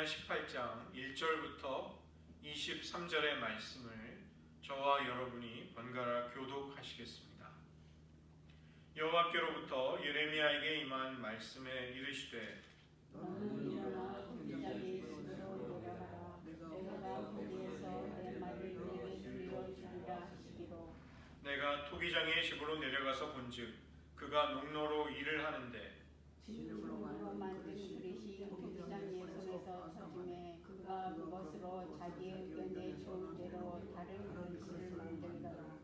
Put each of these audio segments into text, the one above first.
예레미야 18장 1절부터 23절의 말씀을 저와 여러분이 번갈아 교독하시겠습니다. 여호와께로부터 예레미야에게 임한 말씀에 이르시되 너는 일어나 토기장의 집으로 돌아가라. 내가 거기에서 내 말을 내게 들려주리라 하시기로. 내가 토기장의 집으로 내려가서 본즉 그가 농로로 일을 하는데 진흙으로 만든 그릇이 토기장의 손에서 터짐에 그가 그것으로 자기 의견에 좋은 대로 다른 그릇을 만들더라.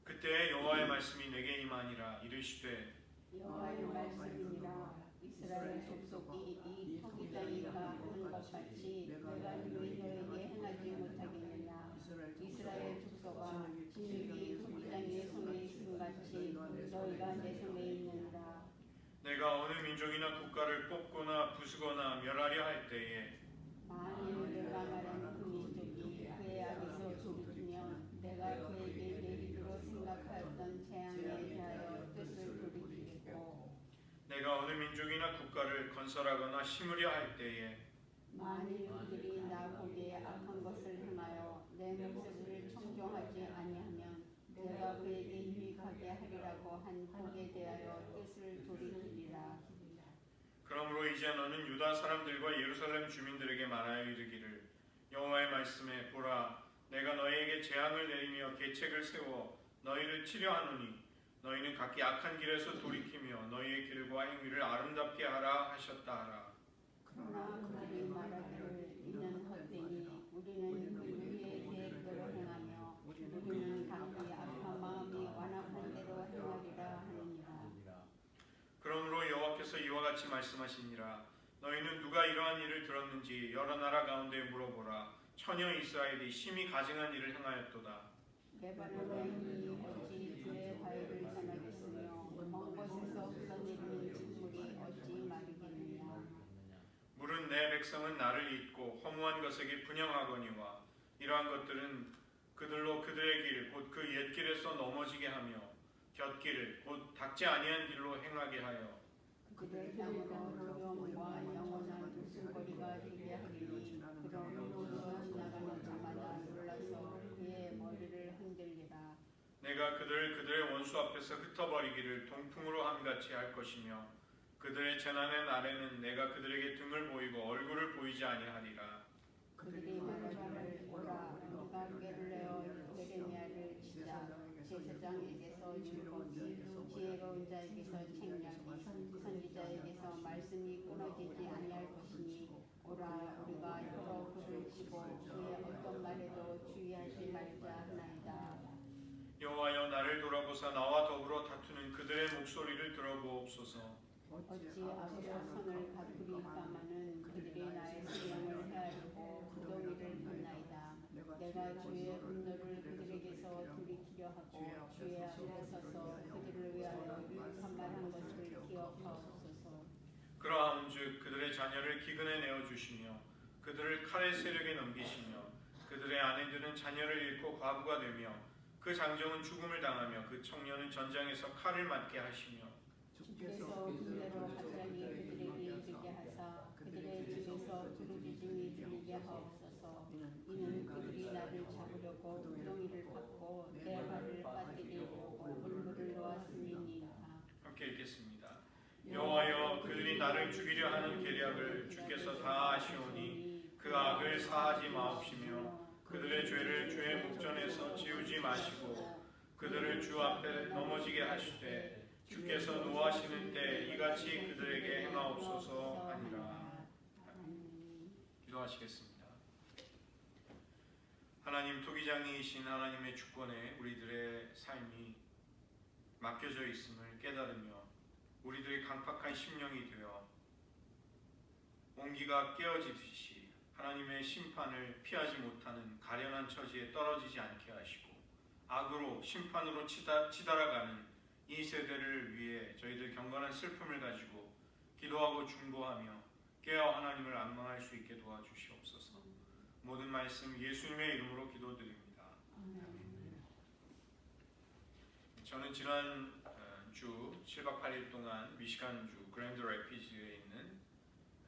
그때 여호와의 말씀이 내게 임하니라. 이르시되 여호와의 말씀이니라. 이스라엘 족속이 이 토기장이가 하는 것 같이 내가 너희에게 행하지 못하겠느냐. 이스라엘 족속아, 진흙이 토기장의 손에 있음 같이 너희가 내 손에 있느니라. 내가 어느 민족이나 국가를 뽑거나 부수거나 멸하려 할 때에 만일 내가 말하는 그 민족이 그의 앞에서 돌이키면 내가 그에게 내리기로 생각하였던 재앙에 대하여 뜻을 돌이키겠고, 내가 어느 민족이나 국가를 건설하거나 심으려 할 때에 만일 그들이 나 보기에 악한 것을 행하여 내 목소리를 청종하지 아니하면 내가 그에게 유익하게 하리라고 한 복에 대하여 뜻을 돌이키리라. 그러므로 이제 너는 유다 사람들과 예루살렘 주민들에게 말하여 이르기를 여호와의 말씀에 보라 내가 너희에게 재앙을 내리며 계책을 세워 너희를 치려하노니 너희는 각기 악한 길에서 돌이키며 너희의 길과 행위를 아름답게 하라 하셨다 하라. 그러나 그들이 말하기를 이는 헛되니 우리는 우리의 계획대로 행하며 우리는 각기 악한 마음이 완악한 대로 행하리라 하느니라. 그러므로 여호와께서 이와 같이 말씀하시니라. 너희는 누가 이러한 일을 들었는지 여러 나라 가운데 물어보라. 처녀 이스라엘이 심히 가증한 일을 행하였도다. 레바논의 어찌 그의 과일을 전하겠으며 먼 곳에서 흘러내리는 진물이 어찌 마르겠느냐. 물은 내 백성은 나를 잊고 허무한 것에게 분향하거니와 이러한 것들은 그들로 그들의 길 곧 그 옛길에서 넘어지게 하며 곁길을 곧 닦지 아니한 길로 행하게 하여 그들 향으로 두려움과 영원한 웃음거리가 되게 하리니 그러므로 지나가는 자마다 놀라서 그의 머리를 흔들리라. 내가 그들의 원수 앞에서 흩어버리기를 동풍으로 함같이 할 것이며 그들의 재난의 날에는 내가 그들에게 등을 보이고 얼굴을 보이지 아니하리라. 그들이 말하기를 오라 우리가 꾀를 내어 예레미야를 치자. 제사장에게서 율법이 지혜로운 자에게서 책략이 선지자에게서 말씀이 끊어지지 아니할 것이니 오라 우리가 혀로 그를 치고 그의 어떤 말에도 주의하지 말자 하나이다. 여호와여 나를 돌아보사 나와 더불어 다투는 그들의 목소리를 들어보옵소서. 어찌 악으로 선을 갚으리까마는 그들이 나의 수령을 헤아리고 구덩이를 붓나이다. 내가 주의 분노를 그들에게서 돌이키려 하고 주의 앞에 서서 그들을 위하여 유익한 말한 것을 기억하옵소서. 그러함즉 그들의 자녀를 기근에 내어주시며 그들을 칼의 세력에 넘기시며 그들의 아내들은 자녀를 잃고 과부가 되며 그 장정은 죽음을 당하며 그 청년은 전장에서 칼을 맞게 하시며 주께서 그대로 갑자기 그들에게 이르게 하사 그들의 집에서 부르짖음이 들리게 하옵소서. 이는 그들이 나를 잡으려고 구덩이를 팠고 내 발을 빠뜨리고 물물을 놓았음이니이다. 함께 읽겠습니다. 여호와여 그들이 나를 죽이려 하는 계략을 주께서 다 아시오니 그 악을 사하지 마옵시며 그들의 죄를 주의 목전에서 지우지 마시고 그들을 주 앞에 넘어지게 하시되 주께서 노하시는 때 이같이 그들에게 행하옵소서 하니라. 기도하시겠습니다. 하나님 토기장이신 하나님의 주권에 우리들의 삶이 맡겨져 있음을 깨달으며 우리들의 강팍한 심령이 되어 온기가 깨어지듯이 하나님의 심판을 피하지 못하는 가련한 처지에 떨어지지 않게 하시고 악으로 심판으로 치달아가는 이 세대를 위해 저희들 경건한 슬픔을 가지고 기도하고 중보하며 깨어 하나님을 앙망할 수 있게 도와주시옵소서. 모든 말씀 예수님의 이름으로 기도드립니다. 저는 지난 주 7박 8일 동안 미시간주 그랜드 래피즈에 있는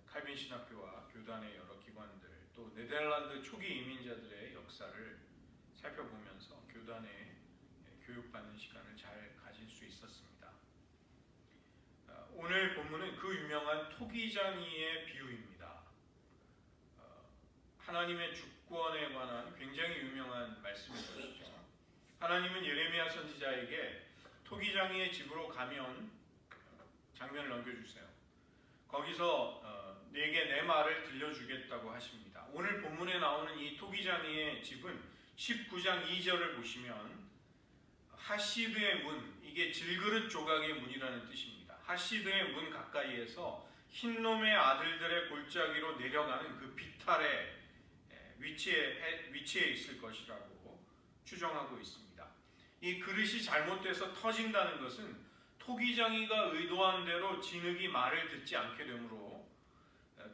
칼빈 한인신학교와 교단의 여러 기관들, 또 네덜란드 초기 이민자들의 역사를 살펴보면서 교단의 교육받는 시간을 잘 가질 수 있었습니다. 오늘 본문은 그 유명한 토기장이의 비유입니다. 하나님의 주권에 관한 굉장히 유명한 말씀인 것이죠. 하나님은 예레미야 선지자에게 토기장이의 집으로 가면 장면을 넘겨주세요. 거기서 내게 내 말을 들려주겠다고 하십니다. 오늘 본문에 나오는 이 토기장이의 집은 19장 2절을 보시면 하시드의 문, 이게 질그릇 조각의 문이라는 뜻입니다. 하시드의 문 가까이에서 흰놈의 아들들의 골짜기로 내려가는 그 비탈의 위치에 있을 것이라고 추정하고 있습니다. 이 그릇이 잘못돼서 터진다는 것은 토기장이가 의도한 대로 진흙이 말을 듣지 않게 되므로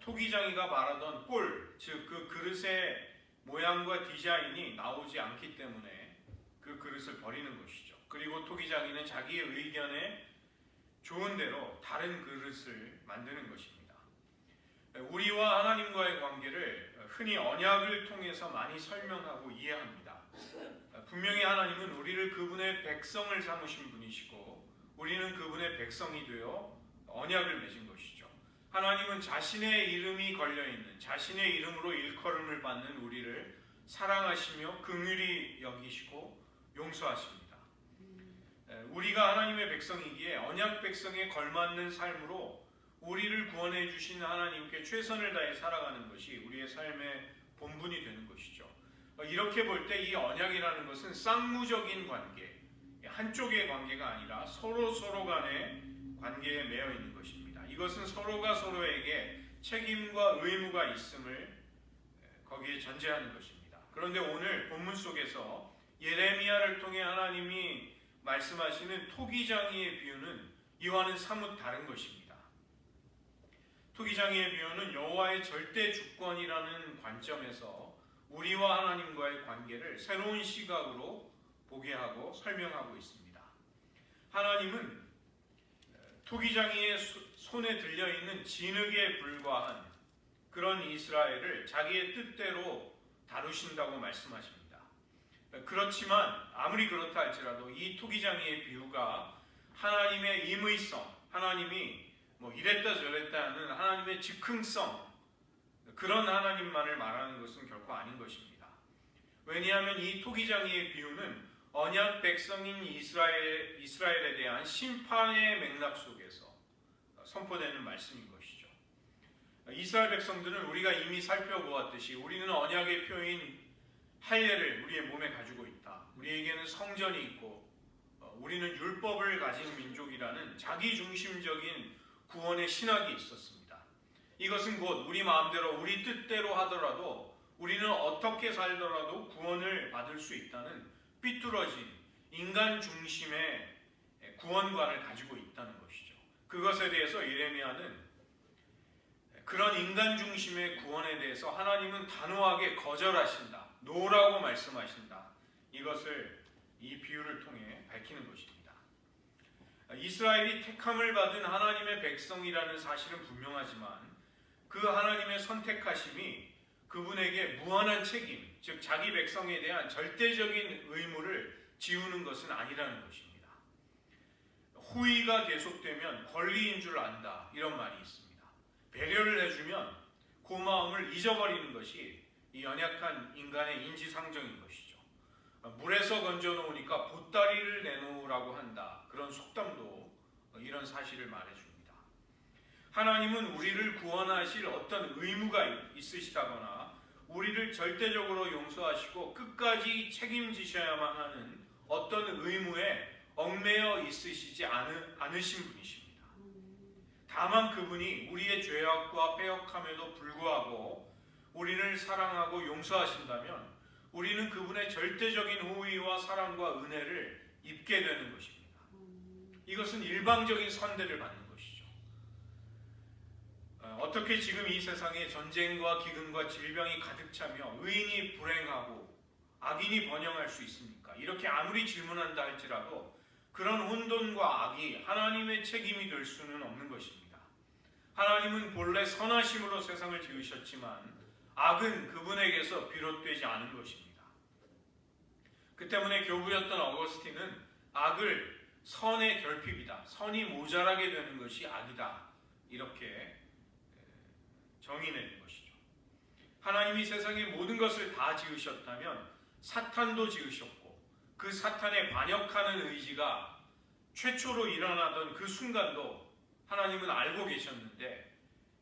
토기장이가 말하던 꼴, 즉 그 그릇의 모양과 디자인이 나오지 않기 때문에 그 그릇을 버리는 것이죠. 그리고 토기장이는 자기의 의견에 좋은 대로 다른 그릇을 만드는 것입니다. 우리와 하나님과의 관계를 흔히 언약을 통해서 많이 설명하고 이해합니다. 분명히 하나님은 우리를 그분의 백성을 삼으신 분이시고 우리는 그분의 백성이 되어 언약을 맺은 것이죠. 하나님은 자신의 이름이 걸려있는, 자신의 이름으로 일컬음을 받는 우리를 사랑하시며 긍휼히 여기시고 용서하십니다. 우리가 하나님의 백성이기에 언약 백성에 걸맞는 삶으로 우리를 구원해 주신 하나님께 최선을 다해 살아가는 것이 우리의 삶의 본분이 되는 것이죠. 이렇게 볼 때 이 언약이라는 것은 쌍무적인 관계, 한쪽의 관계가 아니라 서로 간의 관계에 매여 있는 것입니다. 이것은 서로가 서로에게 책임과 의무가 있음을 거기에 전제하는 것입니다. 그런데 오늘 본문 속에서 예레미야를 통해 하나님이 말씀하시는 토기장이의 비유는 이와는 사뭇 다른 것입니다. 토기장이의 비유는 여호와의 절대 주권이라는 관점에서 우리와 하나님과의 관계를 새로운 시각으로 보게 하고 설명하고 있습니다. 하나님은 토기장이의 손에 들려있는 진흙에 불과한 그런 이스라엘을 자기의 뜻대로 다루신다고 말씀하십니다. 그렇지만 아무리 그렇다 할지라도 이 토기장이의 비유가 하나님의 임의성, 하나님이 이랬다 저랬다 하는 하나님의 즉흥성, 그런 하나님만을 말하는 것은 결코 아닌 것입니다. 왜냐하면 이 토기장이의 비유는 언약 백성인 이스라엘에 대한 심판의 맥락 속에서 선포되는 말씀인 것이죠. 이스라엘 백성들은 우리가 이미 살펴보았듯이 우리는 언약의 표인 할례를 우리의 몸에 가지고 있다. 우리에게는 성전이 있고 우리는 율법을 가진 민족이라는 자기중심적인 구원의 신학이 있었습니다. 이것은 곧 우리 마음대로 우리 뜻대로 하더라도 우리는 어떻게 살더라도 구원을 받을 수 있다는 삐뚤어진 인간 중심의 구원관을 가지고 있다는 것이죠. 그것에 대해서 예레미야는 그런 인간 중심의 구원에 대해서 하나님은 단호하게 거절하신다. 노라고 말씀하신다. 이것을 이 비유를 통해 밝히는 것입니다. 이스라엘이 택함을 받은 하나님의 백성이라는 사실은 분명하지만 그 하나님의 선택하심이 그분에게 무한한 책임, 즉 자기 백성에 대한 절대적인 의무를 지우는 것은 아니라는 것입니다. 호의가 계속되면 권리인 줄 안다, 이런 말이 있습니다. 배려를 해주면 고마움을 잊어버리는 것이 이 연약한 인간의 인지상정인 것이죠. 물에서 건져놓으니까 보따리를 내놓으라고 한다, 그런 속담도 이런 사실을 말해줍니다. 하나님은 우리를 구원하실 어떤 의무가 있으시다거나 우리를 절대적으로 용서하시고 끝까지 책임지셔야만 하는 어떤 의무에 얽매여 있으시지 않으신 분이십니다. 다만 그분이 우리의 죄악과 패역함에도 불구하고 우리를 사랑하고 용서하신다면 우리는 그분의 절대적인 호의와 사랑과 은혜를 입게 되는 것입니다. 이것은 일방적인 선대를 받는 것이죠. 어떻게 지금 이 세상에 전쟁과 기근과 질병이 가득 차며 의인이 불행하고 악인이 번영할 수 있습니까? 이렇게 아무리 질문한다 할지라도 그런 혼돈과 악이 하나님의 책임이 될 수는 없는 것입니다. 하나님은 본래 선하심으로 세상을 지으셨지만 악은 그분에게서 비롯되지 않은 것입니다. 그 때문에 교부였던 어거스틴은 악을 선의 결핍이다, 선이 모자라게 되는 것이 악이다, 이렇게 정의내린 것이죠. 하나님이 세상의 모든 것을 다 지으셨다면 사탄도 지으셨고 그 사탄에 반역하는 의지가 최초로 일어나던 그 순간도 하나님은 알고 계셨는데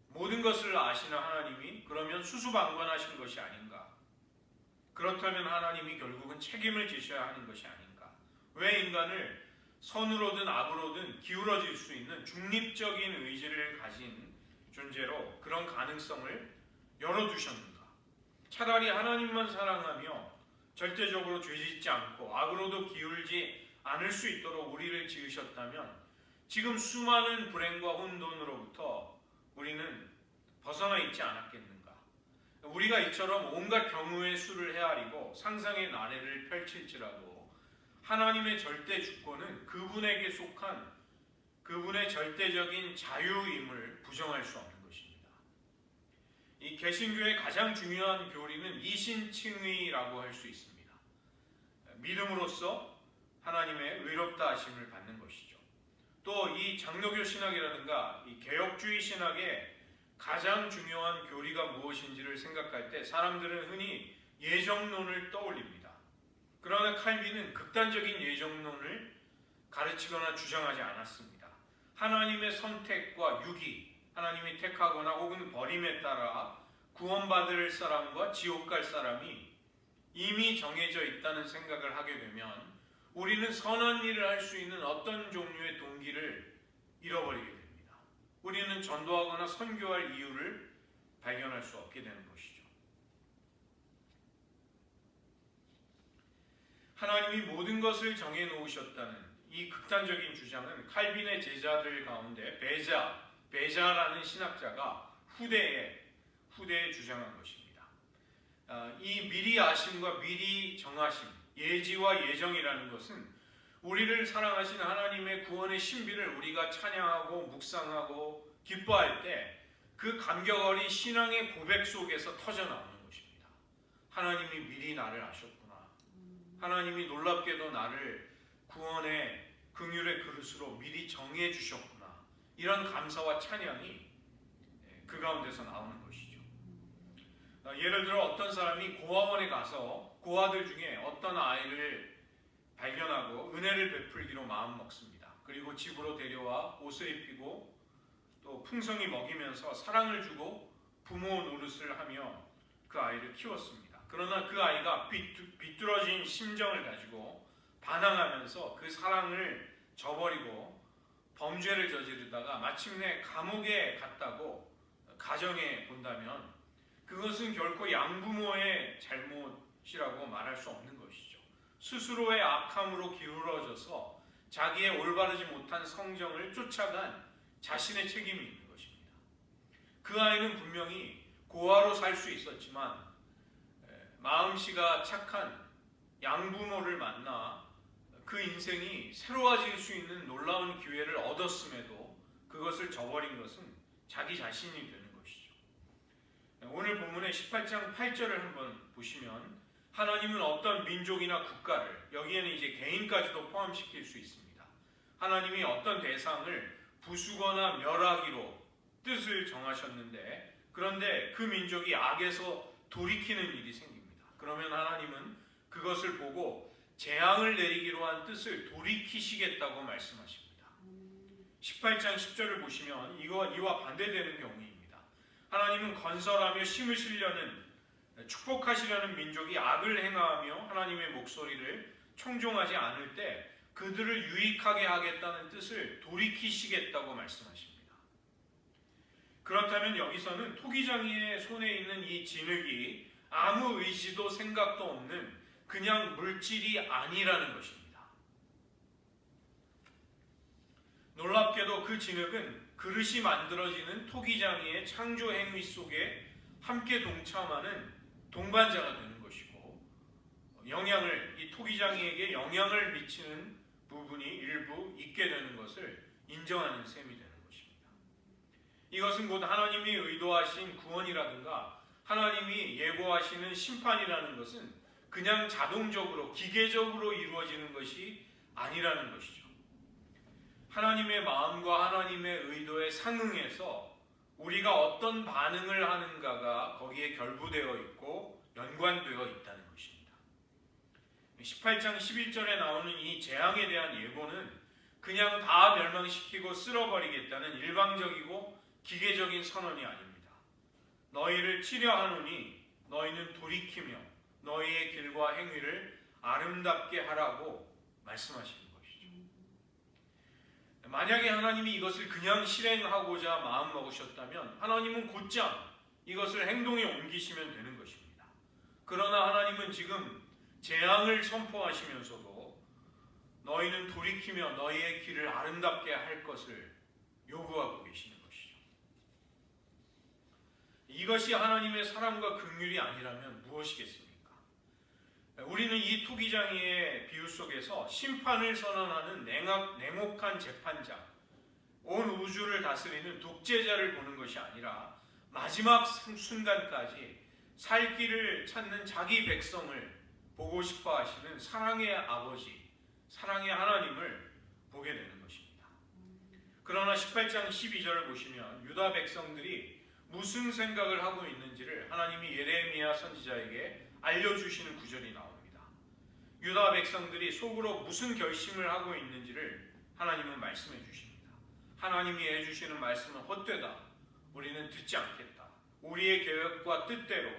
모든 것을 아시는 하나님이 그러면 수수방관하신 것이 아닌가? 그렇다면 하나님이 결국은 책임을 지셔야 하는 것이 아닌가? 왜 인간을 선으로든 악으로든 기울어질 수 있는 중립적인 의지를 가진 존재로 그런 가능성을 열어두셨는가? 차라리 하나님만 사랑하며 절대적으로 죄짓지 않고 악으로도 기울지 않을 수 있도록 우리를 지으셨다면 지금 수많은 불행과 혼돈으로부터 우리는 벗어나 있지 않았겠는가? 우리가 이처럼 온갖 경우의 수를 헤아리고 상상의 나래를 펼칠지라도 하나님의 절대 주권은 그분에게 속한 그분의 절대적인 자유임을 부정할 수 없는 것입니다. 이 개신교의 가장 중요한 교리는 이신칭의라고 할 수 있습니다. 믿음으로써 하나님의 의롭다 하심을 받는 것이죠. 또 이 장로교 신학이라든가 이 개혁주의 신학의 가장 중요한 교리가 무엇인지를 생각할 때 사람들은 흔히 예정론을 떠올립니다. 그러나 칼빈은 극단적인 예정론을 가르치거나 주장하지 않았습니다. 하나님의 선택과 유기, 하나님이 택하거나 혹은 버림에 따라 구원받을 사람과 지옥 갈 사람이 이미 정해져 있다는 생각을 하게 되면 우리는 선한 일을 할 수 있는 어떤 종류의 동기를 잃어버리게 됩니다. 우리는 전도하거나 선교할 이유를 발견할 수 없게 되는 것이죠. 하나님이 모든 것을 정해놓으셨다는 이 극단적인 주장은 칼빈의 제자들 가운데 베자라는 신학자가 후대에 주장한 것입니다. 이 미리 아심과 미리 정하심, 예지와 예정이라는 것은 우리를 사랑하신 하나님의 구원의 신비를 우리가 찬양하고 묵상하고 기뻐할 때 그 감격 어린 신앙의 고백 속에서 터져나오는 것입니다. 하나님이 미리 나를 아셨구나. 하나님이 놀랍게도 나를 구원의 긍휼의 그릇으로 미리 정해 주셨구나. 이런 감사와 찬양이 그 가운데서 나오는 것이죠. 예를 들어 어떤 사람이 고아원에 가서 고아들 중에 어떤 아이를 발견하고 은혜를 베풀기로 마음 먹습니다. 그리고 집으로 데려와 옷을 입히고 또 풍성히 먹이면서 사랑을 주고 부모 노릇을 하며 그 아이를 키웠습니다. 그러나 그 아이가 비뚤어진 심정을 가지고 반항하면서 그 사랑을 저버리고 범죄를 저지르다가 마침내 감옥에 갔다고 가정해 본다면 그것은 결코 양부모의 잘못이라고 말할 수 없는 것이죠. 스스로의 악함으로 기울어져서 자기의 올바르지 못한 성정을 쫓아간 자신의 책임이 있는 것입니다. 그 아이는 분명히 고아로 살 수 있었지만 마음씨가 착한 양부모를 만나 그 인생이 새로워질 수 있는 놀라운 기회를 얻었음에도 그것을 저버린 것은 자기 자신이 되는 것이죠. 오늘 본문의 18장 8절을 한번 보시면 하나님은 어떤 민족이나 국가를, 여기에는 이제 개인까지도 포함시킬 수 있습니다. 하나님이 어떤 대상을 부수거나 멸하기로 뜻을 정하셨는데 그런데 그 민족이 악에서 돌이키는 일이 생깁니다. 그러면 하나님은 그것을 보고 재앙을 내리기로 한 뜻을 돌이키시겠다고 말씀하십니다. 18장 10절을 보시면 이와 반대되는 경우입니다. 하나님은 건설하며 심으시려는 축복하시려는 민족이 악을 행하며 하나님의 목소리를 청종하지 않을 때 그들을 유익하게 하겠다는 뜻을 돌이키시겠다고 말씀하십니다. 그렇다면 여기서는 토기장이의 손에 있는 이 진흙이 아무 의지도 생각도 없는 그냥 물질이 아니라는 것입니다. 놀랍게도 그 진흙은 그릇이 만들어지는 토기장이의 창조 행위 속에 함께 동참하는 동반자가 되는 것이고 이 토기장이에게 영향을 미치는 부분이 일부 있게 되는 것을 인정하는 셈이 되는 것입니다. 이것은 곧 하나님이 의도하신 구원이라든가 하나님이 예고하시는 심판이라는 것은 그냥 자동적으로 기계적으로 이루어지는 것이 아니라는 것이죠. 하나님의 마음과 하나님의 의도에 상응해서 우리가 어떤 반응을 하는가가 거기에 결부되어 있고 연관되어 있다는 것입니다. 18장 11절에 나오는 이 재앙에 대한 예고는 그냥 다 멸망시키고 쓸어버리겠다는 일방적이고 기계적인 선언이 아닙니다. 너희를 치려하노니 너희는 돌이키며 너희의 길과 행위를 아름답게 하라고 말씀하시는 것이죠. 만약에 하나님이 이것을 그냥 실행하고자 마음먹으셨다면 하나님은 곧장 이것을 행동에 옮기시면 되는 것입니다. 그러나 하나님은 지금 재앙을 선포하시면서도 너희는 돌이키며 너희의 길을 아름답게 할 것을 요구하고 계시는 것이죠. 이것이 하나님의 사랑과 긍휼이 아니라면 무엇이겠습니까? 우리는 이 토기장이의 비유 속에서 심판을 선언하는 냉혹한 재판자, 온 우주를 다스리는 독재자를 보는 것이 아니라 마지막 순간까지 살 길을 찾는 자기 백성을 보고 싶어 하시는 사랑의 아버지, 사랑의 하나님을 보게 되는 것입니다. 그러나 18장 12절을 보시면 유다 백성들이 무슨 생각을 하고 있는지를 하나님이 예레미야 선지자에게 알려주시는 구절이 나옵니다. 유다 백성들이 속으로 무슨 결심을 하고 있는지를 하나님은 말씀해 주십니다. 하나님이 해주시는 말씀은 헛되다. 우리는 듣지 않겠다. 우리의 계획과 뜻대로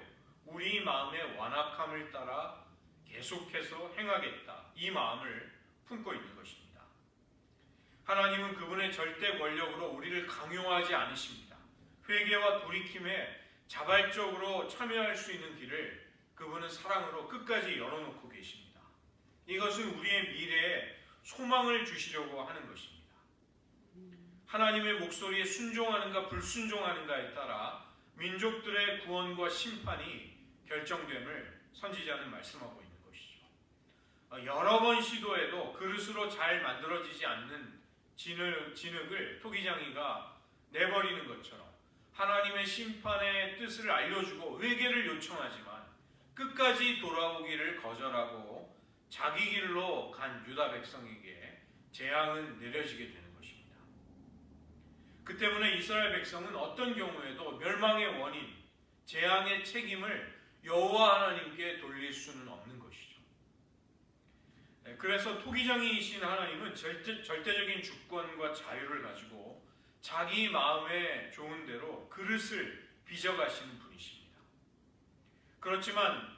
우리 마음의 완악함을 따라 계속해서 행하겠다. 이 마음을 품고 있는 것입니다. 하나님은 그분의 절대 권력으로 우리를 강요하지 않으십니다. 회개와 돌이킴에 자발적으로 참여할 수 있는 길을 그분은 사랑으로 끝까지 열어놓고 계십니다. 이것은 우리의 미래에 소망을 주시려고 하는 것입니다. 하나님의 목소리에 순종하는가 불순종하는가에 따라 민족들의 구원과 심판이 결정됨을 선지자는 말씀하고 있는 것이죠. 여러 번 시도해도 그릇으로 잘 만들어지지 않는 진흙을 토기장이가 내버리는 것처럼 하나님의 심판의 뜻을 알려주고 회개를 요청하지만 끝까지 돌아오기를 거절하고 자기 길로 간 유다 백성에게 재앙은 내려지게 되는 것입니다. 그 때문에 이스라엘 백성은 어떤 경우에도 멸망의 원인, 재앙의 책임을 여호와 하나님께 돌릴 수는 없는 것이죠. 그래서 토기장이이신 하나님은 절대적인 주권과 자유를 가지고 자기 마음에 좋은 대로 그릇을 빚어가시는 분이십니다. 그렇지만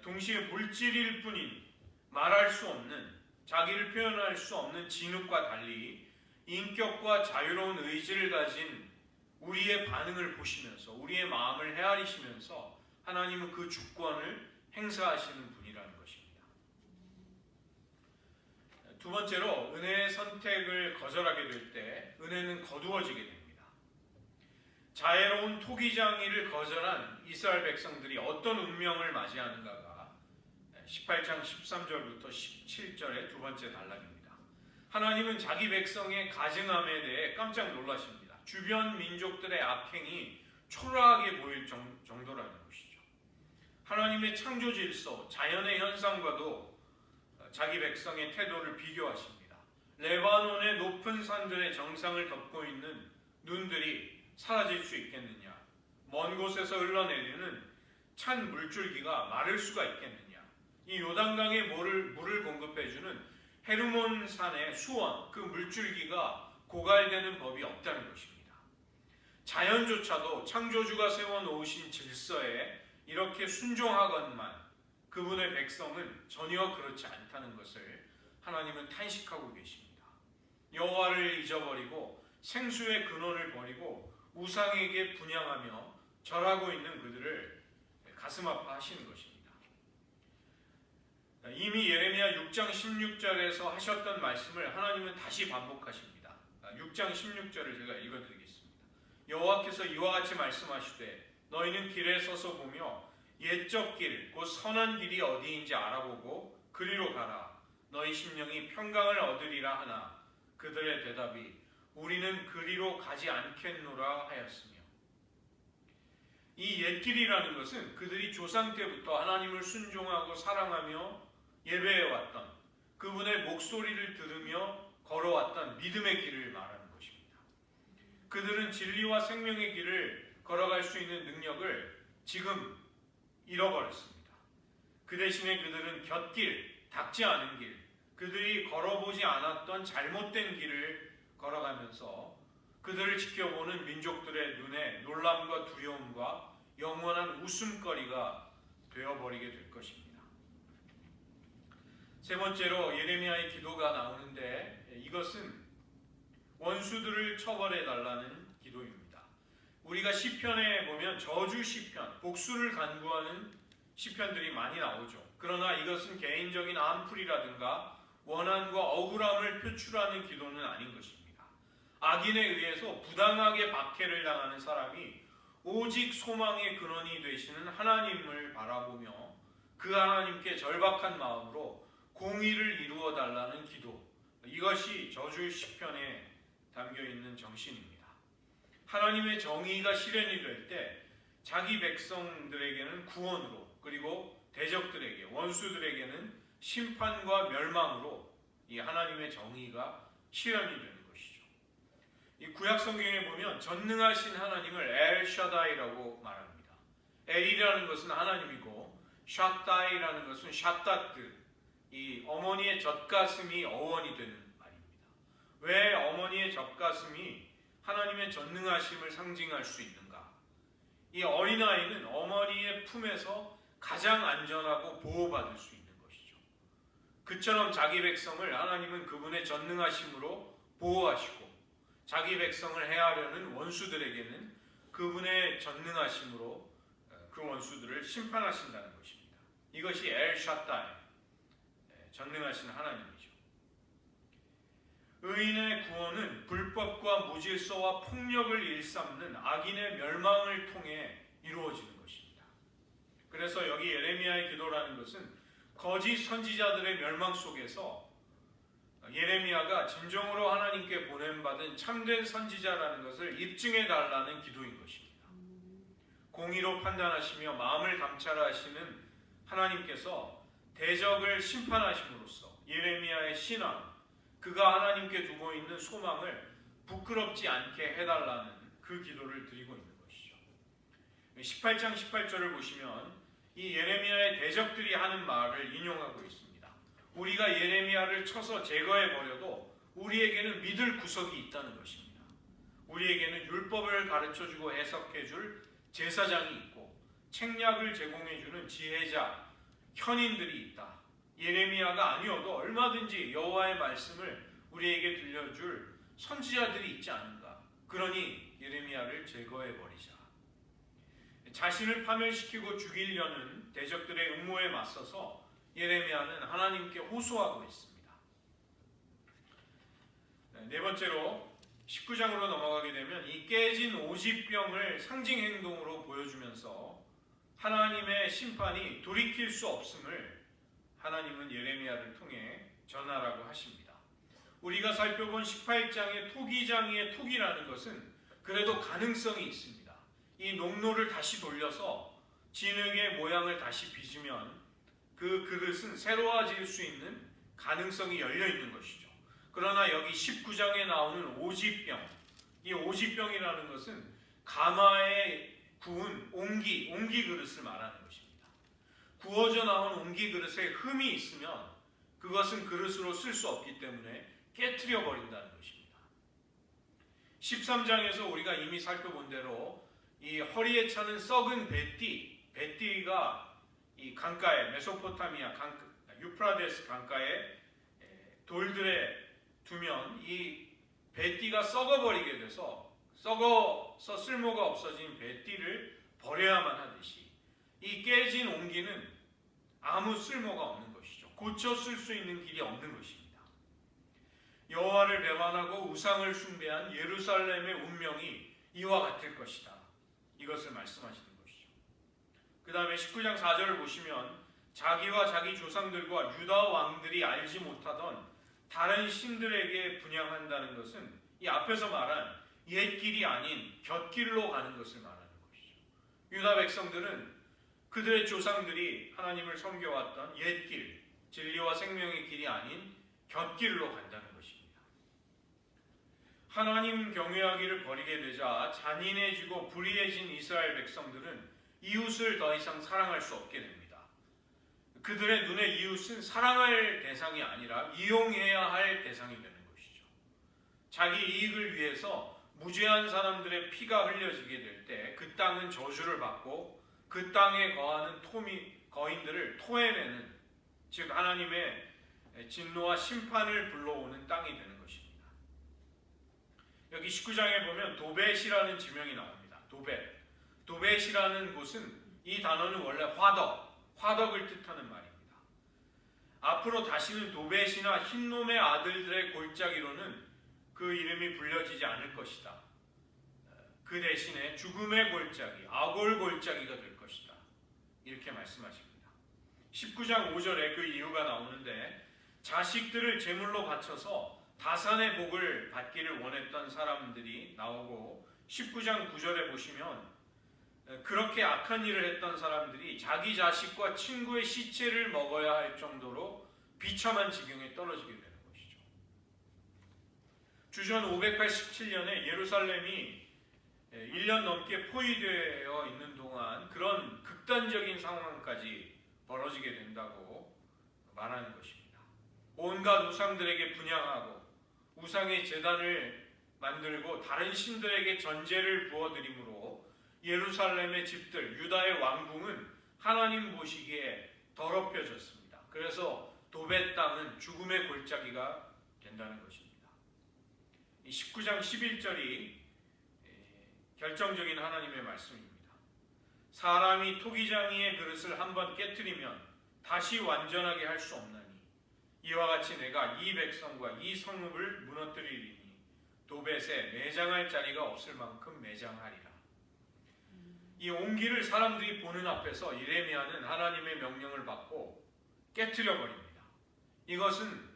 동시에 물질일 뿐인 말할 수 없는, 자기를 표현할 수 없는 진흙과 달리 인격과 자유로운 의지를 가진 우리의 반응을 보시면서 우리의 마음을 헤아리시면서 하나님은 그 주권을 행사하시는 분이라는 것입니다. 두 번째로 은혜의 선택을 거절하게 될 때 은혜는 거두어지게 됩니다. 자애로운 토기장이를 거절한 이스라엘 백성들이 어떤 운명을 맞이하는가가 18장 13절부터 17절의 두 번째 단락입니다. 하나님은 자기 백성의 가증함에 대해 깜짝 놀라십니다. 주변 민족들의 악행이 초라하게 보일 정도라는 것이죠. 하나님의 창조 질서, 자연의 현상과도 자기 백성의 태도를 비교하십니다. 레바논의 높은 산들의 정상을 덮고 있는 눈들이 사라질 수 있겠느냐? 먼 곳에서 흘러내리는 찬 물줄기가 마를 수가 있겠느냐? 이 요단강에 물을 공급해주는 헤르몬 산의 수원, 그 물줄기가 고갈되는 법이 없다는 것입니다. 자연조차도 창조주가 세워놓으신 질서에 이렇게 순종하건만 그분의 백성은 전혀 그렇지 않다는 것을 하나님은 탄식하고 계십니다. 여호와를 잊어버리고 생수의 근원을 버리고 우상에게 분향하며 절하고 있는 그들을 가슴 아파하시는 것입니다. 이미 예레미야 6장 16절에서 하셨던 말씀을 하나님은 다시 반복하십니다. 6장 16절을 제가 읽어드리겠습니다. 여호와께서 이와 같이 말씀하시되 너희는 길에 서서 보며 옛적 길, 곧 선한 길이 어디인지 알아보고 그리로 가라. 너희 심령이 평강을 얻으리라 하나 그들의 대답이 우리는 그리로 가지 않겠노라 하였으며, 이 옛길이라는 것은 그들이 조상 때부터 하나님을 순종하고 사랑하며 예배해왔던, 그분의 목소리를 들으며 걸어왔던 믿음의 길을 말하는 것입니다. 그들은 진리와 생명의 길을 걸어갈 수 있는 능력을 지금 잃어버렸습니다. 그 대신에 그들은 곁길, 닿지 않은 길, 그들이 걸어보지 않았던 잘못된 길을 걸어가면서 그들을 지켜보는 민족들의 눈에 놀람과 두려움과 영원한 웃음거리가 되어버리게 될 것입니다. 세 번째로 예레미야의 기도가 나오는데, 이것은 원수들을 처벌해 달라는 기도입니다. 우리가 시편에 보면 저주 시편, 복수를 간구하는 시편들이 많이 나오죠. 그러나 이것은 개인적인 안풀이라든가 원한과 억울함을 표출하는 기도는 아닌 것입니다. 악인에 의해서 부당하게 박해를 당하는 사람이 오직 소망의 근원이 되시는 하나님을 바라보며 그 하나님께 절박한 마음으로 공의를 이루어 달라는 기도, 이것이 저주 시편에 담겨있는 정신입니다. 하나님의 정의가 실현이 될 때 자기 백성들에게는 구원으로, 그리고 대적들에게, 원수들에게는 심판과 멸망으로 이 하나님의 정의가 실현이 되는 것이죠. 이 구약 성경에 보면 전능하신 하나님을 엘샤다이라고 말합니다. 엘이라는 것은 하나님이고 샤다이라는 것은 샤따트, 이 어머니의 젖가슴이 어원이 되는 말입니다. 왜 어머니의 젖가슴이 하나님의 전능하심을 상징할 수 있는가? 이 어린아이는 어머니의 품에서 가장 안전하고 보호받을 수 있는 것이죠. 그처럼 자기 백성을 하나님은 그분의 전능하심으로 보호하시고, 자기 백성을 해하려는 원수들에게는 그분의 전능하심으로 그 원수들을 심판하신다는 것입니다. 이것이 엘샤다이, 전능하신 하나님이죠. 의인의 구원은 불법과 무질서와 폭력을 일삼는 악인의 멸망을 통해 이루어지는 것입니다. 그래서 여기 예레미야의 기도라는 것은 거짓 선지자들의 멸망 속에서 예레미야가 진정으로 하나님께 보냄받은 참된 선지자라는 것을 입증해 달라는 기도인 것입니다. 공의로 판단하시며 마음을 감찰하시는 하나님께서 대적을 심판하심으로써 예레미야의 신앙, 그가 하나님께 두고 있는 소망을 부끄럽지 않게 해달라는 그 기도를 드리고 있는 것이죠. 18장 18절을 보시면 이 예레미야의 대적들이 하는 말을 인용하고 있습니다. 우리가 예레미야를 쳐서 제거해버려도 우리에게는 믿을 구석이 있다는 것입니다. 우리에게는 율법을 가르쳐주고 해석해줄 제사장이 있고 책략을 제공해주는 지혜자, 현인들이 있다. 예레미야가 아니어도 얼마든지 여호와의 말씀을 우리에게 들려줄 선지자들이 있지 않은가. 그러니 예레미야를 제거해버리자. 자신을 파멸시키고 죽이려는 대적들의 음모에 맞서서 예레미야는 하나님께 호소하고 있습니다. 네 번째로 19장으로 넘어가게 되면 이 깨진 오지병을 상징 행동으로 보여주면서 하나님의 심판이 돌이킬 수 없음을 하나님은 예레미야를 통해 전하라고 하십니다. 우리가 살펴본 18장의 토기장이의 토기라는 것은 그래도 가능성이 있습니다. 이 농로를 다시 돌려서 진흙의 모양을 다시 빚으면 그 그릇은 새로워질 수 있는 가능성이 열려 있는 것이죠. 그러나 여기 19장에 나오는 오지병, 이 오지병이라는 것은 가마에 구운 옹기 그릇을 말하는 것입니다. 구워져 나온 옹기 그릇에 흠이 있으면 그것은 그릇으로 쓸 수 없기 때문에 깨트려 버린다는 것입니다. 13장에서 우리가 이미 살펴본 대로 이 허리에 차는 썩은 뱃띠가 이 강가에, 메소포타미아 유프라데스 강가에 돌들에 두면 이 뱃띠가 썩어버리게 돼서 썩어서 쓸모가 없어진 뱃띠를 버려야만 하듯이 이 깨진 옹기는 아무 쓸모가 없는 것이죠. 고쳐 쓸 수 있는 길이 없는 것입니다. 여호와를 배반하고 우상을 숭배한 예루살렘의 운명이 이와 같을 것이다. 이것을 말씀하시는 것이죠. 그 다음에 19장 4절을 보시면 자기와 자기 조상들과 유다 왕들이 알지 못하던 다른 신들에게 분향한다는 것은 이 앞에서 말한 옛길이 아닌 곁길로 가는 것을 말하는 것이죠. 유다 백성들은 그들의 조상들이 하나님을 섬겨왔던 옛길, 진리와 생명의 길이 아닌 곁길로 간다는 것입니다. 하나님 경외하기를 버리게 되자 잔인해지고 불의해진 이스라엘 백성들은 이웃을 더 이상 사랑할 수 없게 됩니다. 그들의 눈에 이웃은 사랑할 대상이 아니라 이용해야 할 대상이 되는 것이죠. 자기 이익을 위해서 무죄한 사람들의 피가 흘려지게 될 때 그 땅은 저주를 받고 그 땅에 거하는 거인들을 토해내는, 즉 하나님의 진노와 심판을 불러오는 땅이 되는 것입니다. 여기 19장에 보면 도벳이라는 지명이 나옵니다. 도벳이라는 곳은, 이 단어는 원래 화덕을 뜻하는 말입니다. 앞으로 다시는 도벳이나 흰놈의 아들들의 골짜기로는 그 이름이 불려지지 않을 것이다. 그 대신에 죽음의 골짜기, 아골 골짜기가 될 것이다. 이렇게 말씀하십니다. 19장 5절에 그 이유가 나오는데, 자식들을 제물로 바쳐서 다산의 복을 받기를 원했던 사람들이 나오고, 19장 9절에 보시면 그렇게 악한 일을 했던 사람들이 자기 자식과 친구의 시체를 먹어야 할 정도로 비참한 지경에 떨어지게 되는 것이죠. 주전 587년에 예루살렘이 1년 넘게 포위되어 있는 동안 그런 극단적인 상황까지 벌어지게 된다고 말하는 것입니다. 온갖 우상들에게 분향하고 우상의 제단을 만들고 다른 신들에게 전제를 부어드림으로 예루살렘의 집들, 유다의 왕궁은 하나님 보시기에 더럽혀졌습니다. 그래서 도벳 땅은 죽음의 골짜기가 된다는 것입니다. 19장 11절이 결정적인 하나님의 말씀입니다. 사람이 토기장이의 그릇을 한번 깨뜨리면 다시 완전하게 할 수 없나니 이와 같이 내가 이 백성과 이 성읍을 무너뜨리리니 도벳에 매장할 자리가 없을 만큼 매장하리라. 이 온기를 사람들이 보는 앞에서 예레미야는 하나님의 명령을 받고 깨뜨려 버립니다. 이것은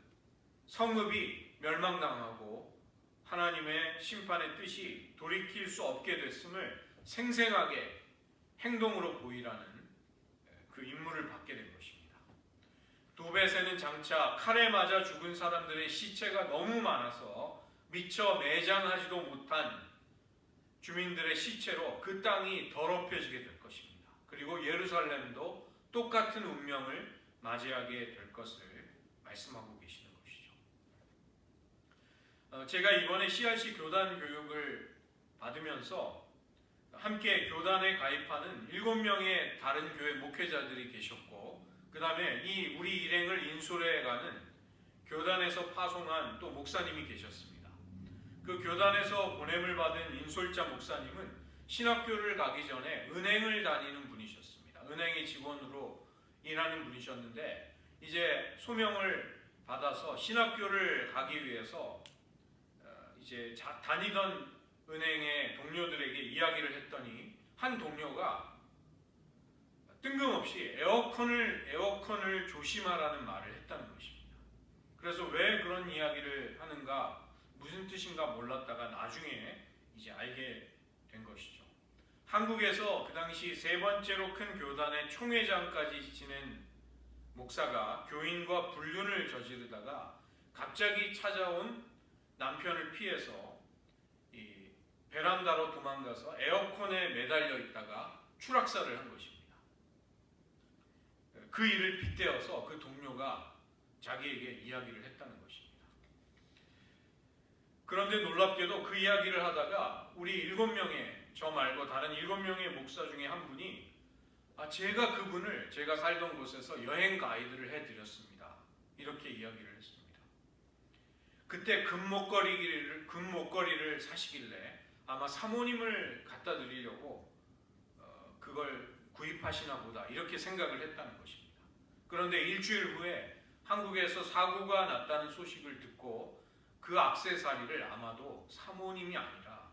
성읍이 멸망당하고 하나님의 심판의 뜻이 돌이킬 수 없게 됐음을 생생하게 행동으로 보이라는 그 임무를 받게 된 것입니다. 도벳에는 장차 칼에 맞아 죽은 사람들의 시체가 너무 많아서 미처 매장하지도 못한 주민들의 시체로 그 땅이 더럽혀지게 될 것입니다. 그리고 예루살렘도 똑같은 운명을 맞이하게 될 것을 말씀하고 계시는 것이죠. 제가 이번에 CRC 교단 교육을 받으면서 함께 교단에 가입하는 7명의 다른 교회 목회자들이 계셨고, 그 다음에 이 우리 일행을 인솔해가는 교단에서 파송한 또 목사님이 계셨습니다. 그 교단에서 보냄을 받은 인솔자 목사님은 신학교를 가기 전에 은행을 다니는 분이셨습니다. 은행의 직원으로 일하는 분이셨는데 이제 소명을 받아서 신학교를 가기 위해서 이제 다니던 은행의 동료들에게 이야기를 했더니 한 동료가 뜬금없이 에어컨을 조심하라는 말을 했다는 것입니다. 그래서 왜 그런 이야기를 하는가, 무슨 뜻인가 몰랐다가 나중에 이제 알게 된 것이죠. 한국에서 그 당시 3번째로 큰 교단의 총회장까지 지낸 목사가 교인과 불륜을 저지르다가 갑자기 찾아온 남편을 피해서 이 베란다로 도망가서 에어컨에 매달려 있다가 추락사를 한 것입니다. 그 일을 빗대어서 그 동료가 자기에게 이야기를 했다는 것입니다. 그런데 놀랍게도 그 이야기를 하다가 우리 7명의, 저 말고 다른 7명의 목사 중에 한 분이 제가 그분을 제가 살던 곳에서 여행 가이드를 해드렸습니다. 이렇게 이야기를 했습니다. 그때 금목걸이를 사시길래 아마 사모님을 갖다 드리려고 그걸 구입하시나 보다 이렇게 생각을 했다는 것입니다. 그런데 일주일 후에 한국에서 사고가 났다는 소식을 듣고 그 액세서리를 아마도 사모님이 아니라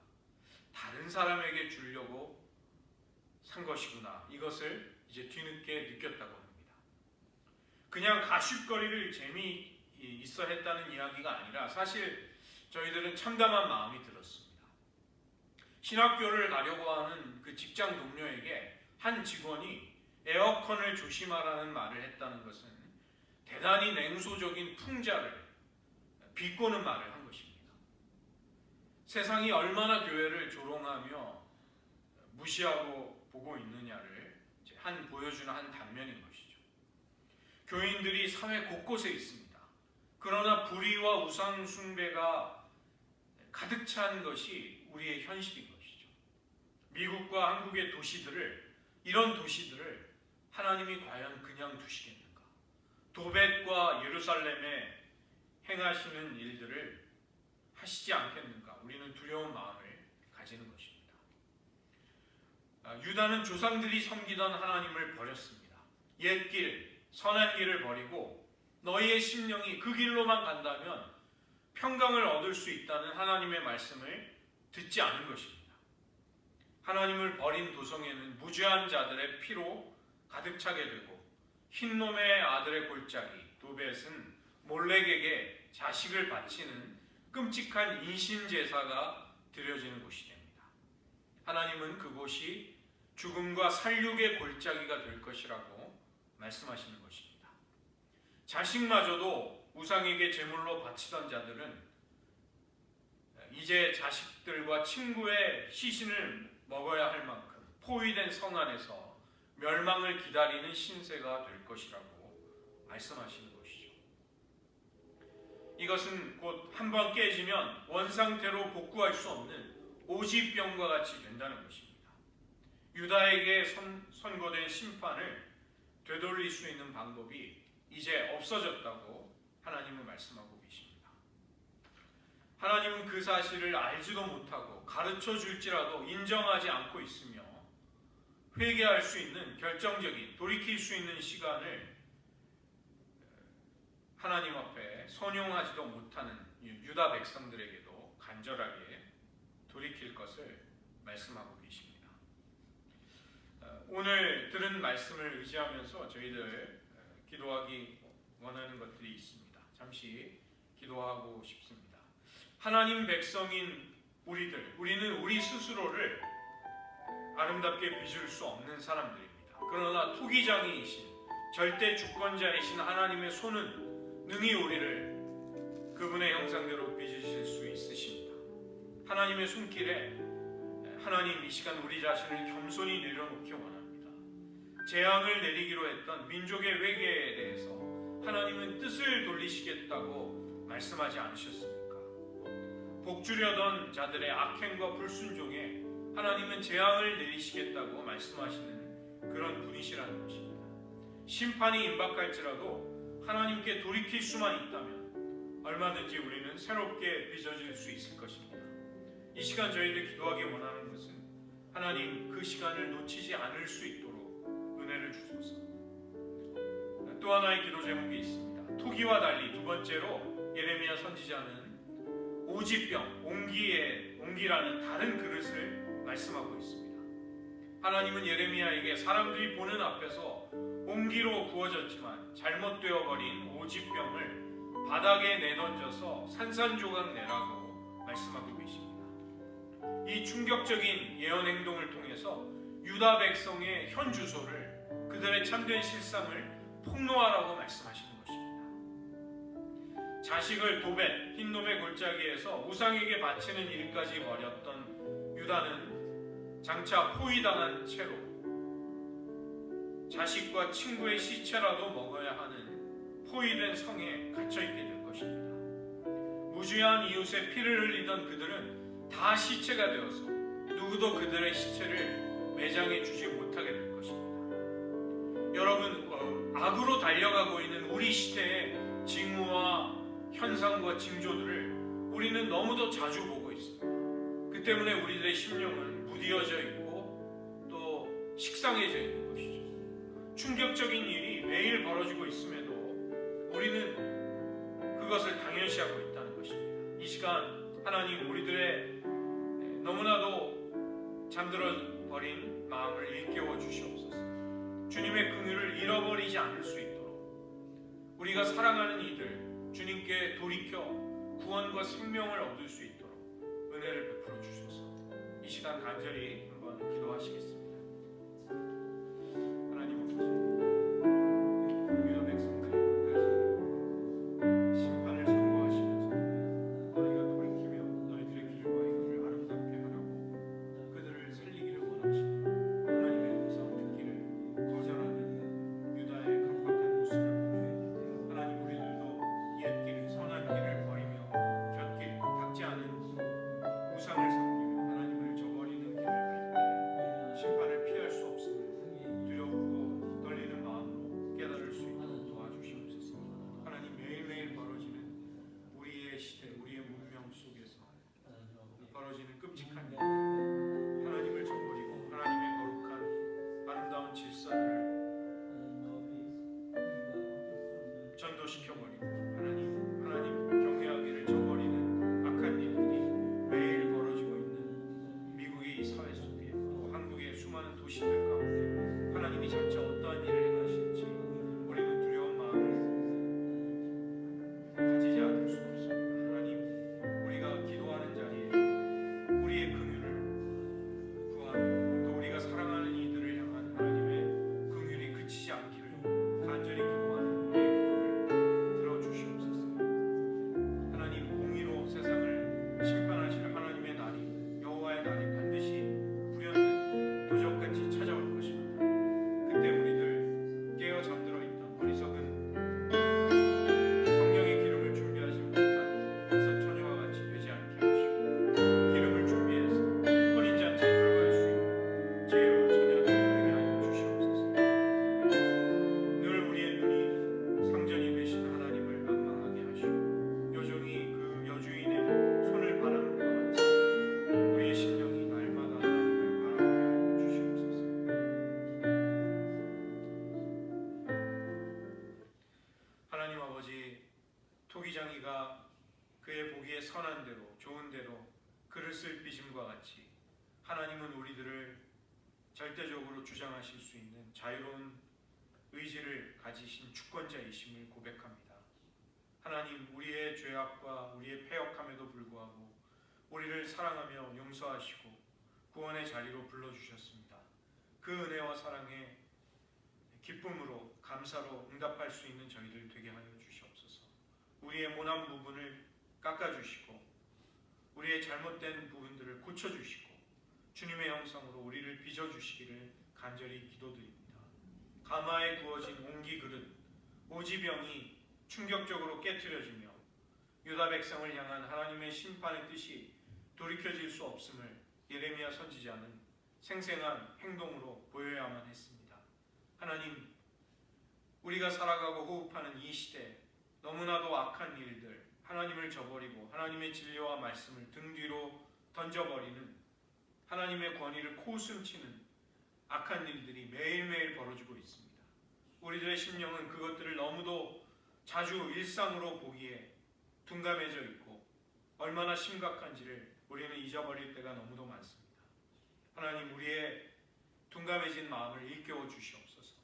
다른 사람에게 주려고 산 것이구나, 이것을 이제 뒤늦게 느꼈다고 합니다. 그냥 가십거리를 재미있어 했다는 이야기가 아니라 사실 저희들은 참담한 마음이 들었습니다. 신학교를 가려고 하는 그 직장 동료에게 한 직원이 에어컨을 조심하라는 말을 했다는 것은 대단히 냉소적인 풍자를 비꼬는 말을 한 것입니다. 세상이 얼마나 교회를 조롱하며 무시하고 보고 있느냐를 보여주는 한 단면인 것이죠. 교인들이 사회 곳곳에 있습니다. 그러나 불의와 우상 숭배가 가득 찬 것이 우리의 현실인 것이죠. 미국과 한국의 이런 도시들을 하나님이 과연 그냥 두시겠는가? 도벳과 예루살렘에 행하시는 일들을 하시지 않겠는가? 우리는 두려운 마음을 가지는 것입니다. 유다는 조상들이 섬기던 하나님을 버렸습니다. 옛길, 선한 길을 버리고 너희의 심령이 그 길로만 간다면 평강을 얻을 수 있다는 하나님의 말씀을 듣지 않은 것입니다. 하나님을 버린 도성에는 무죄한 자들의 피로 가득 차게 되고 흰놈의 아들의 골짜기 도벳은 몰렉에게 자식을 바치는 끔찍한 인신제사가 드려지는 곳이 됩니다. 하나님은 그곳이 죽음과 살육의 골짜기가 될 것이라고 말씀하시는 것입니다. 자식마저도 우상에게 제물로 바치던 자들은 이제 자식들과 친구의 시신을 먹어야 할 만큼 포위된 성 안에서 멸망을 기다리는 신세가 될 것이라고 말씀하시는 것이죠. 이것은 곧 한번 깨지면 원상태로 복구할 수 없는 오지병과 같이 된다는 것입니다. 유다에게 선고된 심판을 되돌릴 수 있는 방법이 이제 없어졌다고 하나님은 말씀하고 계십니다. 하나님은 그 사실을 알지도 못하고 가르쳐 줄지라도 인정하지 않고 있으며 회개할 수 있는 결정적인 돌이킬 수 있는 시간을 하나님 앞에 선용하지도 못하는 유다 백성들에게도 간절하게 돌이킬 것을 말씀하고 계십니다. 오늘 들은 말씀을 의지하면서 저희들 기도하기 원하는 것들이 있습니다. 잠시 기도하고 싶습니다. 하나님 백성인 우리는 우리 스스로를 아름답게 빚을 수 없는 사람들입니다. 그러나 투기장이이신 절대 주권자이신 하나님의 손은 능히 우리를 그분의 형상대로 빚으실 수 있으십니다. 하나님의 손길에 하나님 이 시간 우리 자신을 겸손히 내려놓기 원합니다. 재앙을 내리기로 했던 민족의 회개에 대해서 하나님은 뜻을 돌리시겠다고 말씀하지 않으셨습니까? 복주려던 자들의 악행과 불순종에 하나님은 재앙을 내리시겠다고 말씀하시는 그런 분이시라는 것입니다. 심판이 임박할지라도 하나님께 돌이킬 수만 있다면 얼마든지 우리는 새롭게 빚어질 수 있을 것입니다. 이 시간 저희들 기도하기 원하는 것은 하나님 그 시간을 놓치지 않을 수 있도록 은혜를 주소서. 또 하나의 기도 제목이 있습니다. 토기와 달리 두 번째로 예레미야 선지자는 오지병, 옹기라는 다른 그릇을 말씀하고 있습니다. 하나님은 예레미야에게 사람들이 보는 앞에서 옹기로 구워졌지만 잘못되어 버린 오지병을 바닥에 내던져서 산산조각 내라고 말씀하고 계십니다. 이 충격적인 예언 행동을 통해서 유다 백성의 현 주소를 그들의 참된 실상을 폭로하라고 말씀하시는 것입니다. 자식을 도벳, 흰놈의 골짜기에서 우상에게 바치는 일까지 벌였던 유다는 장차 포위당한 채로 자식과 친구의 시체라도 먹어야 하는 포위된 성에 갇혀있게 될 것입니다. 무죄한 이웃의 피를 흘리던 그들은 다 시체가 되어서 누구도 그들의 시체를 매장해 주지 못하게 될 것입니다. 여러분, 악으로 달려가고 있는 우리 시대의 징후와 현상과 징조들을 우리는 너무도 자주 보고 있습니다. 그 때문에 우리들의 심령은 무디어져 있고 또 식상해져 있는 것이죠. 충격적인 일이 매일 벌어지고 있음에도 우리는 그것을 당연시하고 있다는 것입니다. 이 시간 하나님 우리들의 너무나도 잠들어 버린 마음을 일깨워 주시옵소서. 주님의 긍휼을 잃어버리지 않을 수 있도록 우리가 사랑하는 이들 주님께 돌이켜 구원과 생명을 얻을 수 있도록 은혜를 베풀어 주셔서 이 시간 간절히 한번 기도하시겠습니다. 하나님 아버지, 유다 백성들이 끝까지 심판을 선고하시면서 너희가 돌이키며 너희들의 길과 이거를 아름답게 하라고 그들을 살리기를 원하시고 하나님의 음성 듣기를 거절하는 유다의 강박한 모습을 보며 하나님 우리들도 옛길 선한 길을 버리며 곁길 닦지 않은 우상을 섬기며 하나님을 저버리는 길을 갈 때 심판을 피할 수 없음을 두렵고 떨리는 마음으로 깨달을 수 있도록 도와주시옵소서. 하나님 매일매일 벌어지는 우리의 시대, 우리의 문명 속에서 벌어지는 끔찍한 일, 하나님을 저버리고 하나님의 거룩한 아름다운 질서를 전도시켜버리고 하나님 경외하기를 저버리는 악한 일들이 매일 벌어지고 있는 미국의 이 사회 속에 또 한국의 수많은 도시들 가운데 하나님이 장차 어떠한 일을 행하실지 우리는 두려운 마음을 가지지 않을 수 없습니다. 하나님 우리가 기도하는 자리에 우리의 긍휼을 구하며 또 우리가 사랑하는 이들을 향한 하나님의 긍휼이 그치지 않기를 간절히 기도하는 우리의 기도를 들어주시옵소서. 하나님 공의로 세상을 심판하실 하나님의 날이 여호와의 날이 반드시 불현듯 도적같이 찾아올 것입니다. 그때 우리들 깨어 잠들어 있던 어리석은 성령의 기름을 준비하지 못한 다섯 처녀와 같이 되지 않게 하시고 기름을 준비해서 혼인잔치에 들어갈 수 있는 지혜로운 처녀들 되게 하여 주시옵소서. 늘 우리의 눈이 상전이 되신 하나님을 악망하게 하시고 여종이 그 여주인의 손을 바라는 것 같이 우리의 심령이 날마다 하나님을 바라보게 하여 주시옵소서. 하나님 아버지, 토기장이가 그의 보기에 선한 대로 좋은 대로 글을 쓸 빚음과 같이 하나님은 우리들을 절대적으로 주장하실 수 있는 자유로운 의지를 가지신 주권자이심을 고백합니다. 하나님 우리의 죄악과 우리의 패역함에도 불구하고 우리를 사랑하며 용서하시고 구원의 자리로 불러주셨습니다. 그 은혜와 사랑에 기쁨으로 감사로 응답할 수 있는 저희들 되게 하여 주시옵소서. 우리의 모난 부분을 깎아주시고 우리의 잘못된 부분들을 고쳐주시고 주님의 형상으로 우리를 빚어주시기를 간절히 기도드립니다. 가마에 구워진 옹기 그릇 오지병이 충격적으로 깨트려지며 유다 백성을 향한 하나님의 심판의 뜻이 돌이켜질 수 없음을 예레미야 선지자는 생생한 행동으로 보여야만 했습니다. 하나님, 우리가 살아가고 호흡하는 이 시대 너무나도 악한 일들, 하나님을 저버리고 하나님의 진리와 말씀을 등 뒤로 던져버리는 하나님의 권위를 코웃음치는 악한 일들이 매일매일 벌어지고 있습니다. 우리들의 심령은 그것들을 너무도 자주 일상으로 보기에 둔감해져 있고 얼마나 심각한지를 우리는 잊어버릴 때가 너무도 많습니다. 하나님 우리의 둔감해진 마음을 일깨워 주시옵소서.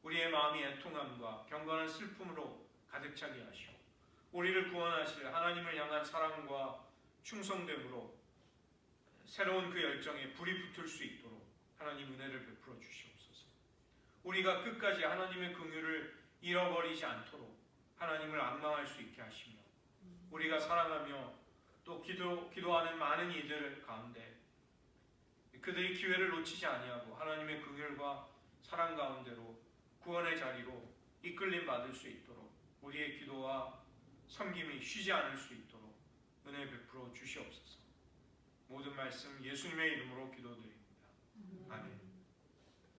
우리의 마음이 애통함과 경건한 슬픔으로 가득 차게 하시고 우리를 구원하실 하나님을 향한 사랑과 충성됨으로 새로운 그 열정에 불이 붙을 수 있도록 하나님 은혜를 베풀어 주시옵소서. 우리가 끝까지 하나님의 긍휼을 잃어버리지 않도록 하나님을 악망할 수 있게 하시며 우리가 사랑하며 또 기도하는 많은 이들 가운데 그들이 기회를 놓치지 아니하고 하나님의 긍휼과 사랑 가운데로 구원의 자리로 이끌림 받을 수 있도록 우리의 기도와 섬김이 쉬지 않을 수 있도록 은혜 베풀어 주시옵소서. 모든 말씀 예수님의 이름으로 기도드립니다. 아멘.